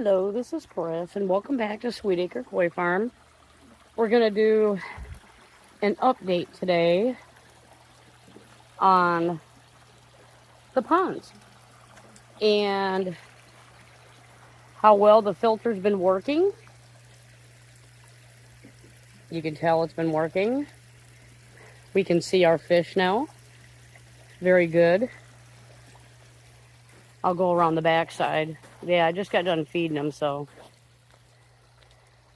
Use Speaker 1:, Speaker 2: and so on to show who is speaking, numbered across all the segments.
Speaker 1: Hello, this is Chris, and welcome back to Sweet Acre Koi Farm. We're going to do an update today on the ponds and how well the filter's been working. You can tell it's been working. We can see our fish now. Very good. I'll go around the back side. Yeah, I just got done feeding them, so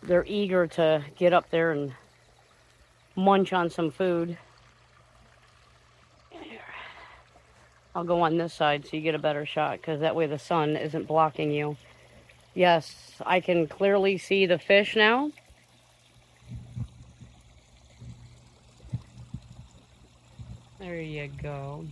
Speaker 1: they're eager to get up there and munch on some food. I'll go on this side so you get a better shot, because that way the sun isn't blocking you. Yes, I can clearly see the fish now. There you go.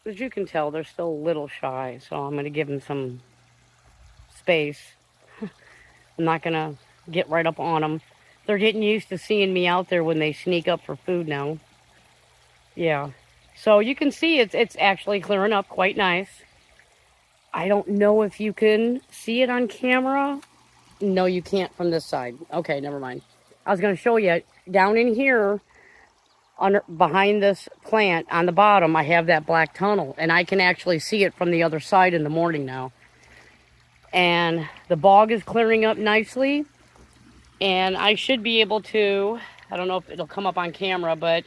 Speaker 1: As you can tell, they're still a little shy, so I'm going to give them some space. I'm not going to get right up on them. They're getting used to seeing me out there when they sneak up for food now. Yeah. So you can see it's actually clearing up quite nice. I don't know if you can see it on camera. No, you can't from this side. Okay, never mind. I was going to show you down in here, behind this plant on the bottom, I have that black tunnel, and I can actually see it from the other side in the morning now. And the bog is clearing up nicely, and I should be able to, I don't know if it'll come up on camera, but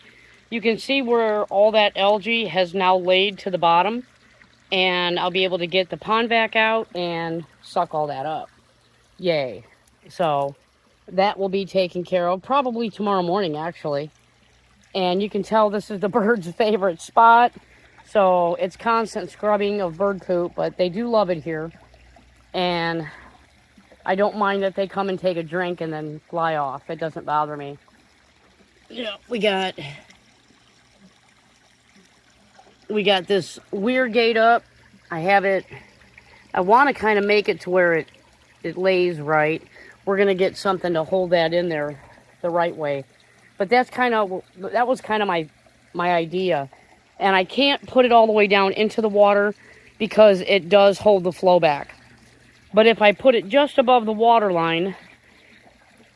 Speaker 1: you can see where all that algae has now laid to the bottom, and I'll be able to get the pond vac out and suck all that up. Yay. So that will be taken care of probably tomorrow morning, actually. And you can tell this is the birds' favorite spot. So it's constant scrubbing of bird poop, but they do love it here. And I don't mind that they come and take a drink and then fly off. It doesn't bother me. Yeah, we got this weird gate up. I want to kind of make it to where it lays right. We're going to get something to hold that in there the right way. But that was kind of my idea. And I can't put it all the way down into the water because it does hold the flow back. But if I put it just above the water line,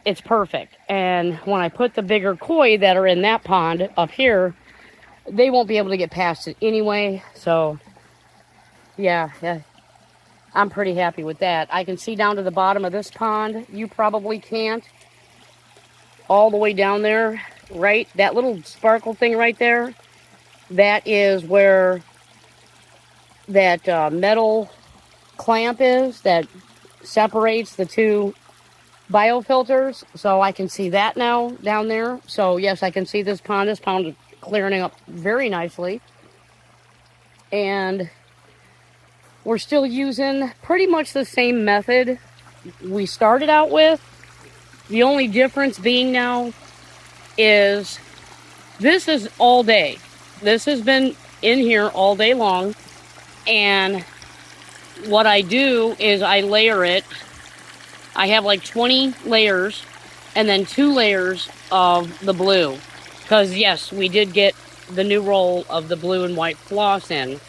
Speaker 1: it's perfect. And when I put the bigger koi that are in that pond up here, they won't be able to get past it anyway. So, yeah, I'm pretty happy with that. I can see down to the bottom of this pond. You probably can't. All the way down there, right? That little sparkle thing right there, that is where that metal clamp is that separates the two biofilters. So I can see that now down there. So yes, I can see this pond. This pond is clearing up very nicely. And we're still using pretty much the same method we started out with. The only difference being now is this is all day. This has been in here all day long. And what I do is I layer it. I have like 20 layers and then 2 layers of the blue. Because yes, we did get the new roll of the blue and white floss in.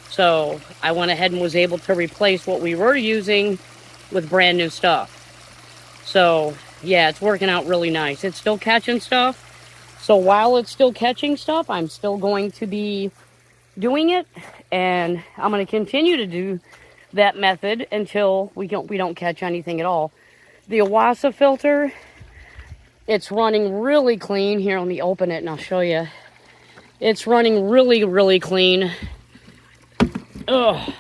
Speaker 1: So I went ahead and was able to replace what we were using with brand new stuff. So yeah, it's working out really nice. It's still catching stuff. So while it's still catching stuff, I'm still going to be doing it. And I'm going to continue to do that method until we don't catch anything at all. The Awasa filter, It's running really clean. Here, let me open it and I'll show you. It's running really, really clean. Ugh.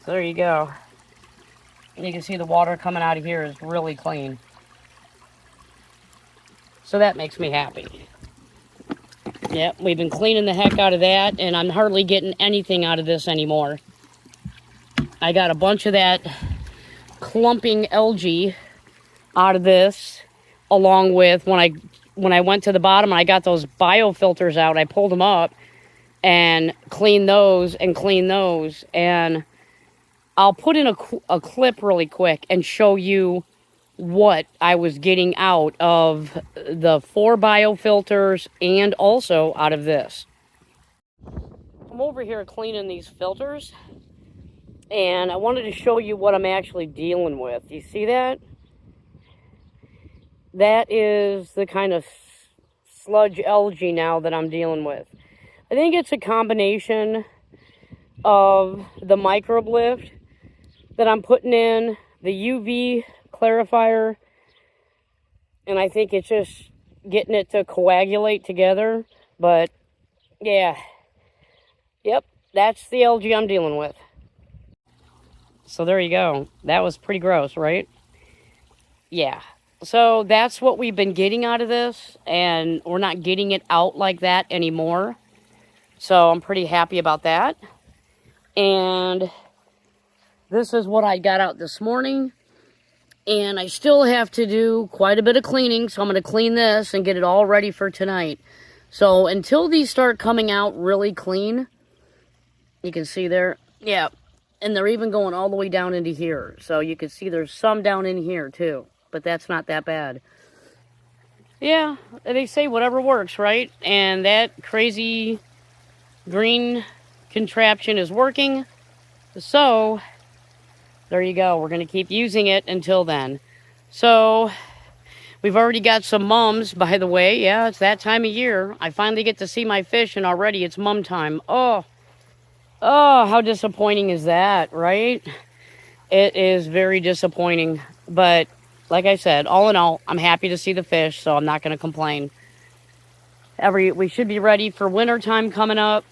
Speaker 1: So there you go. You can see the water coming out of here is really clean. So that makes me happy. Yep, we've been cleaning the heck out of that, and I'm hardly getting anything out of this anymore. I got a bunch of that clumping algae out of this, along with when I went to the bottom and I got those biofilters out, I pulled them up and cleaned those, and I'll put in a clip really quick and show you what I was getting out of the 4 biofilters and also out of this. I'm over here cleaning these filters, and I wanted to show you what I'm actually dealing with. You see that? That is the kind of sludge algae now that I'm dealing with. I think it's a combination of the microbe lift that I'm putting in, the UV clarifier, and I think it's just getting it to coagulate together. But yeah, yep, that's the algae I'm dealing with. So there you go. That was pretty gross, right? Yeah. So that's what we've been getting out of this, and we're not getting it out like that anymore. So I'm pretty happy about that. And this is what I got out this morning. And I still have to do quite a bit of cleaning, so I'm going to clean this and get it all ready for tonight. So until these start coming out really clean, you can see there, yeah, and they're even going all the way down into here. So you can see there's some down in here too, but that's not that bad. Yeah, they say whatever works, right? And that crazy green contraption is working. So there you go. We're going to keep using it until then. So we've already got some mums, by the way. Yeah, it's that time of year. I finally get to see my fish, and already it's mum time. Oh, how disappointing is that, right? It is very disappointing. But like I said, all in all, I'm happy to see the fish, so I'm not going to complain. We should be ready for winter time coming up.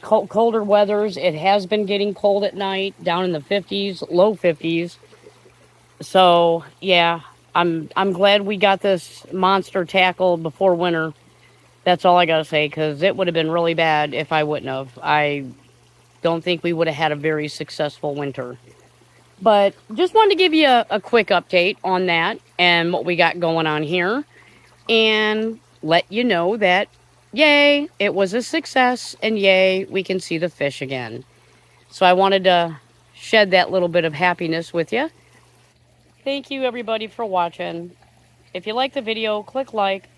Speaker 1: Colder weathers. It has been getting cold at night, down in the 50s, low 50s. So yeah, I'm glad we got this monster tackled before winter. That's all I gotta say, because it would have been really bad if I wouldn't have. I don't think we would have had a very successful winter. But just wanted to give you a quick update on that and what we got going on here, and let you know that yay, it was a success, and yay, we can see the fish again. So I wanted to shed that little bit of happiness with you. Thank you, everybody, for watching. If you like the video, click like.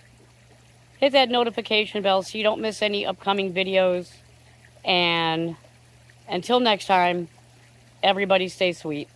Speaker 1: Hit that notification bell so you don't miss any upcoming videos. And until next time, everybody stay sweet.